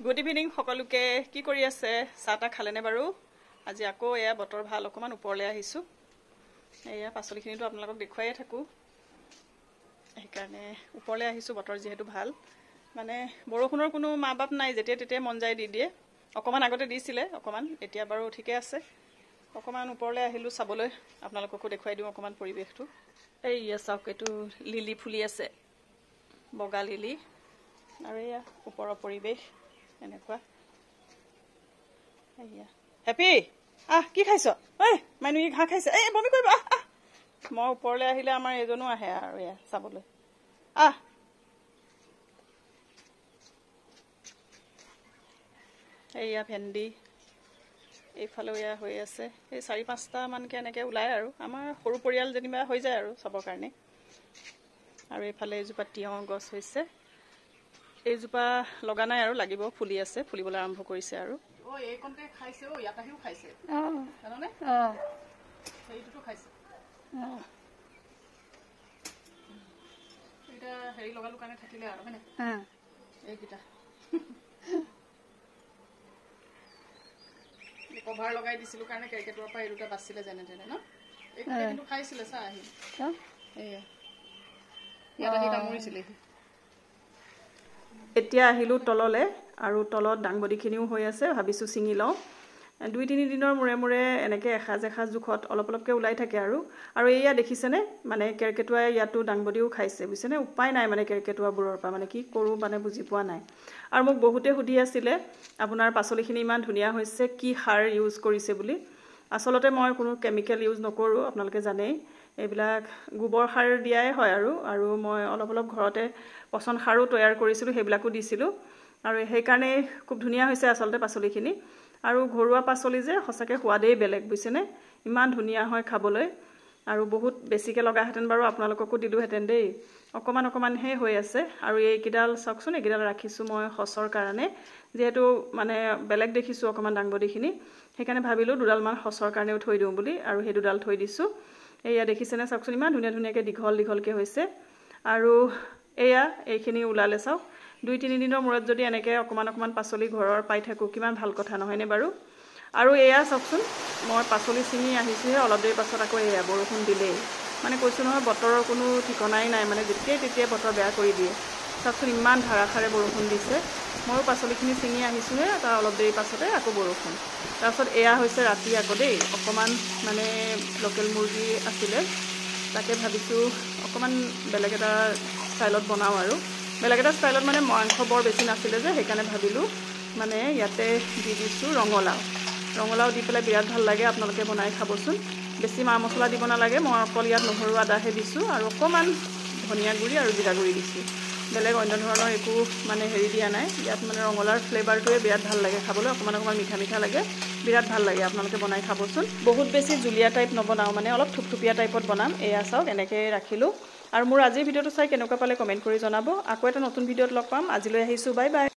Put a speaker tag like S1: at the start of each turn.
S1: good evening সকলোকে কি কৰি আছে চাহটা খালেনে বাৰু আজি আকৌ এয়া বতৰ ভাল অকমান ওপৰলৈ আহিছো এয়া পাচলিখিনিটো আপোনালোকক দেখুৱাই থাকো সেইকাৰণে ওপৰলৈ আহিছো বতৰ যেহেতু ভাল মানে বৰষুণৰ কোনো মাবাপ নাই যেতিয়া তেতিয়া মন যায় দি দিয়ে অকমান আগতে দিছিলে অকমান এতিয়া বাৰু ঠিকে আছে অকমান ওপৰলৈ আহিলো চাবলৈ আপোনালোককো দেখুৱাই দিও অকমান পৰিবেশটো এইয়া চাওক এটো লিলি ফুলি আছে বগা লিলি আৰু এয়া ওপৰৰ পৰিবেশ এনেকুৱা এইয়া হেপি কি খাইছ ঐ মাইনু ঘাঁ খাইছে এই বমি কৰিবা মই ওপৰলৈ আহিলে আমাৰ এজনো আহে আৰু এয়া চাবলৈ এইয়া ভেন্দি এইফালে এয়া হৈ আছে এই 4-5টা মানকে এনেকে ওলাই আৰু আমাৰ সৰু পৰিয়াল যেনিবা হৈ যায় আৰু সবৰ কাৰণে আৰু এইফালে এজোপা তিয়হ গছ হৈছে এইজোপা লগা নাই আৰু লাগিব ফুলি আছে ফুলিবলৈ আৰম্ভ কৰিছে আৰু এই কোনতে খাইছে ইয়াত আহিও খাইছে জানানে এইটোটো খাইছে এটা হেৰি লগালো কাৰণে থাকিলে আৰু হয়নে এইকিটা কভাৰ লগাই দিছিলো কাৰণে কেৰকেটুৱাৰ পৰা এই দুটা বাচিলে যেনে তেনে ন এইটো কিন্তু খাইছিলে চা আহি এয়া ইয়াত আহি কামুৰিছিলে এতিয়া আহিলো তললে আৰু তলত ডাংবডিখিনিও হৈ আছে ভাবিছো চিঙি লওঁ 2-3 দিনৰ মূৰে মূৰে এনেকে এখাজ জোখত অলপ অলপকে ওলাই থাকে আৰু এয়া দেখিছেনে মানে কেৰকেটুৱাই ইয়াতো ডাংবডিও খাইছে বুজিছেনে উপায় নাই মানে কেৰকেটুৱাবোৰৰ পৰা মানে কি কৰো মানে বুজি পোৱা নাই আৰু মোক বহুতে সুধি আছিলে আপোনাৰ পাচলিখিনি ইমান ধুনীয়া হৈছে কি সাৰ ইউজ কৰিছে বুলি আসলতে মই কোনো কেমিকেল ইউজ নকৰো আপোনালোকে জানেই এইবিলাক গোবৰ সাৰ দিয়াই হয় আৰু মই অলপ অলপ ঘৰতে পচন সাৰো তৈয়াৰ কৰিছিলো সেইবিলাকো দিছিলো আৰু সেই কাৰণে খুব ধুনীয়া হৈছে আসলতে পাচলিখিনি আৰু ঘৰুৱা পাচলি যে সঁচাকে সোৱাদেই বেলেগ বুজিছেনে ইমান ধুনীয়া হয় খাবলৈ আৰু বহুত বেছিকে লগা হেতেন বাৰু আপোনালোককো দিলো হেতেন দেই অকমান হে হৈ আছে আৰু এই কিডাল চাওকচোন এইকিডাল ৰাখিছো মই হসৰ কাৰণে যেহেতু মানে বেলেগ দেখিছো অকমান ডাংবডিখিনি সেইকাৰণে ভাবিলো দুডাল মান হসৰ কাৰণেও থৈ দিওঁ বুলি আৰু সেই দুডাল থৈ দিছো এয়া দেখিছেনে চাওকচোন ইমান ধুনীয়াকে দীঘলকে হৈছে আৰু এয়া এইখিনি ওলালে চাওক 2-3 দিনৰ মূৰত যদি এনেকে অকমান পাচলি ঘৰৰ পাই থাকো কিমান ভাল কথা নহয়নে বাৰু আৰু এয়া চাওকচোন মই পাচলি চিঙি আহিছোহে অলপ দেৰি পাছত আকৌ এয়া বৰষুণ দিলেই মানে কৈছো নহয় বতৰৰ কোনো ঠিকনাই নাই মানে যেতিয়াই তেতিয়াই বতৰ বেয়া কৰি দিয়ে চাওকচোন ইমান ধাৰাসাৰে বৰষুণ দিছে মই পাচলিখিনি চিঙি আহিছোহে তাৰ অলপ দেৰি পাছতে আকৌ বৰষুণ তাৰপিছত এয়া হৈছে ৰাতি আকৌ দেই অকমান মানে লোকেল মুৰ্গী আছিলে তাকে ভাবিছো অকমান বেলেগ এটা ষ্টাইলত বনাও আৰু বেলেগ এটা ষ্টাইলত মানে মাংস বৰ বেছি নাছিলে যে সেইকাৰণে ভাবিলো মানে ইয়াতে দি দিছো ৰঙালাও দি পেলাই বিৰাট ভাল লাগে আপোনালোকে বনাই খাবচোন বেছি মা মছলা দিব নালাগে মই অকল ইয়াত নহৰু আদাহে দিছো আৰু অকমান ধনিয়া গুৰি আৰু জিৰা গুৰি দিছো বেলেগ অন্য ধৰণৰ একো মানে হেৰি দিয়া নাই ইয়াত মানে ৰঙালাওৰ ফ্লেভাৰটোৱে বিৰাট ভাল লাগে খাবলৈ অকমান মিঠা লাগে বিৰাট ভাল লাগে আপোনালোকে বনাই খাবচোন বহুত বেছি জুলীয়া টাইপ নবনাও মানে অলপ থুপথুপীয়া টাইপত বনাম এয়া চাওক এনেকৈ ৰাখিলো আৰু মোৰ আজিৰ ভিডিঅ'টো চাই কেনেকুৱা পালে কমেণ্ট কৰি জনাব আকৌ এটা নতুন ভিডিঅ'ত লগ পাম আজিলৈ আহিছো বাই বাই